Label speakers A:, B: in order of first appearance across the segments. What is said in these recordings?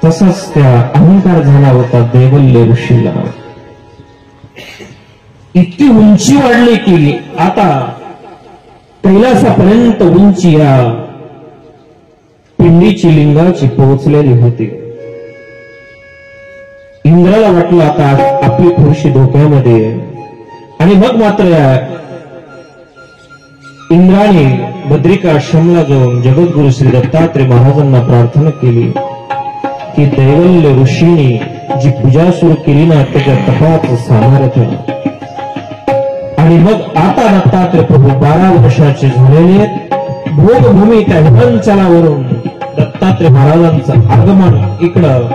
A: तसाच त्या अहंकार झाला होता दैवल्य ऋषीला. इतकी उंची वाढली की आता कैलासापर्यंत उंची या पिंडीची लिंगाची पोहोचलेली होती. इंद्राला वाटलं आता आपली खुर्शी धोक्यामध्ये. आणि मग मात्र इंद्राने बद्रिकाश्रमला जाऊन जगद्गुरु श्री दत्तात्रय महाराजांना प्रार्थना केली की दैवल्य ऋषीने जी पूजा सुरू केली ना त्याच्या तपाचं सामर्थ्य. आणि मग आता दत्तात्रय प्रभू 12 वर्षाचे झालेले भोगभूमी त्या हिमांचलावरून दत्तात्रय महाराजांचं आगमन इकडं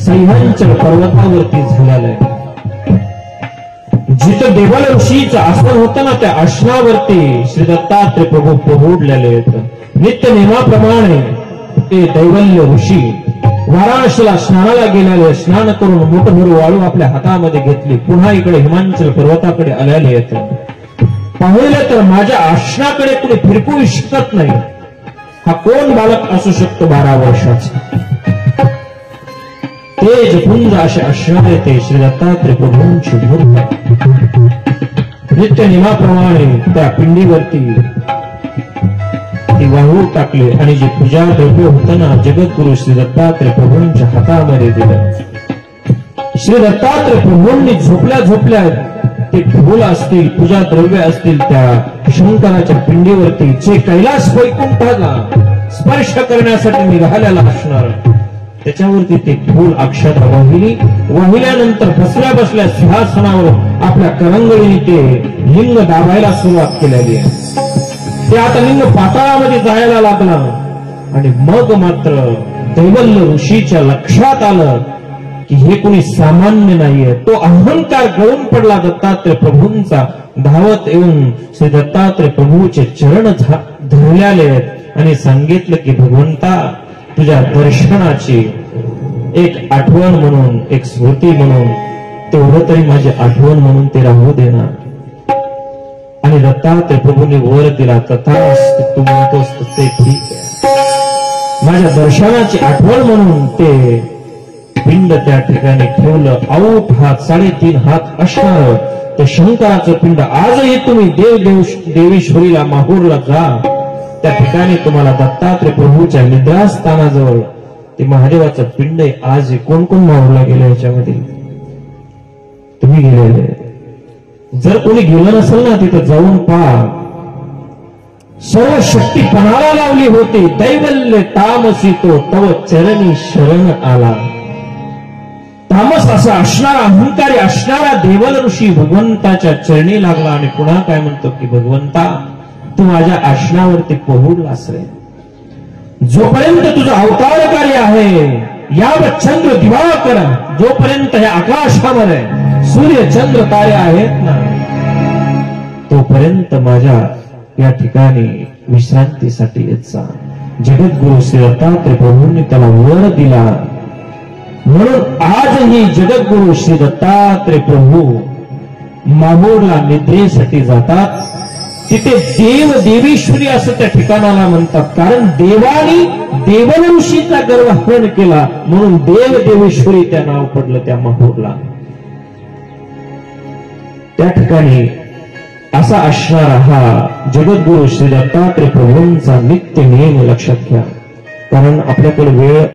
A: सह्याद्री पर्वतावरती झालेलं आहे. जिथं देवल ऋषीचं आसन होतं ना त्या आसनावरती श्री दत्तात्रय प्रभू पोहोडलेले आहेत. नित्य नियमाप्रमाणे ते दैवल्य ऋषी वाराणसीला स्नानाला गेलेले. स्नान करून मोठभर वाळू आपल्या हातामध्ये घेतली. पुन्हा इकडे हिमाचल पर्वताकडे आलेले आहेत. पाहिलं तर माझ्या आसनाकडे कुणी फिरकू शकत नाही. हा कोण बालक असू शकतो 12 वर्षाचा. तेज पुंज असे असणारे ते श्री दत्तात्रय प्रभूंची मूर्ती. नित्य नियमाप्रमाणे त्या पिंडीवरती ती वाहू टाकले आणि जे पूजा द्रव्य होतं ना जगद्गुरु श्री दत्तात्रय प्रभूंच्या हातामध्ये दिलं. श्री दत्तात्रय प्रभूंनी झोपल्या झोपल्या ते फूल असतील पूजा द्रव्य असतील त्या शंकराच्या पिंडीवरती जे कैलास वैकुंठाला स्पर्श करण्यासाठी निघालेला असणार त्याच्यावरती ते फूल अक्षत वाहिल्यानंतर बसल्या बसल्या सिंहासनावर आपल्या करंगळीने ते लिंग दाबायला सुरुवात केलेली आहे. ते आता लिंग पाताळामध्ये जायला लागला. आणि मग मात्र दैवल्य ऋषीच्या लक्षात आलं की हे कोणी सामान्य नाहीये. तो अहंकार गळून पडला दत्तात्रय प्रभूंचा. धावत येऊन श्री दत्तात्रय प्रभूचे चरण धरलेले आहेत आणि सांगितलं की भगवंता तुझ्या दर्शनाची एक आठवण म्हणून एक स्मृती म्हणून तेवढं तरी माझी आठवण म्हणून ते राहू देणार. आणि दत्तात्रय प्रभूंनी वर दिला तथास्तु तू म्हणतोस ते ठीक आहे. माझ्या दर्शनाची आठवण म्हणून ते पिंड त्या ठिकाणी ठेवलं. आऊट हात 3.5 हात असणार ते शंकराचं पिंड आजही तुम्ही देवेश्वरीला माहूरला जा. त्या ठिकाणी तुम्हाला दत्तात्रय प्रभूच्या निद्रास्थानाजवळ ते महादेवाचं पिंड आहे. आज कोण कोण माहूरला गेले याच्यामध्ये तुम्ही गेलेले. जर कोणी गेलं नसेल ना तिथं जाऊन पहा. सर्व शक्ती पणाला लावली होती. दैवल्य तामसी तो तव चरणी शरण आला. तामस असा असणारा अहंकारी असणारा देवल ऋषी भगवंताच्या चरणी लागला आणि पुन्हा काय म्हणतो की भगवंता तू माझ्या आसनावरती पोहोडलास रे. जोपर्यंत तुझं अवतार कार्य आहे यावत चंद्र दिवाकर जोपर्यंत हे आकाशामध्ये सूर्य चंद्र तारे आहेत ना तोपर्यंत माझ्या या ठिकाणी विश्रांतीसाठी येत जा. जगद्गुरु श्री दत्तात्रय प्रभूंनी त्याला वर दिला. म्हणून आजही जगद्गुरु श्री दत्तात्रय प्रभू माहूरला निद्रेसाठी जातात. तिथे देव देवेश्वरी असं त्या ठिकाणाला म्हणतात. कारण देवानी देवऋषीचा गर्वहरण केला म्हणून देव देवेश्वरी त्या नाव पडलं त्या माहूरला. त्या ठिकाणी असा असणारा हा जगद्गुरु श्री दत्तात्रय प्रभूंचा नित्य नियम लक्षात घ्या. कारण आपल्याकडे वेळ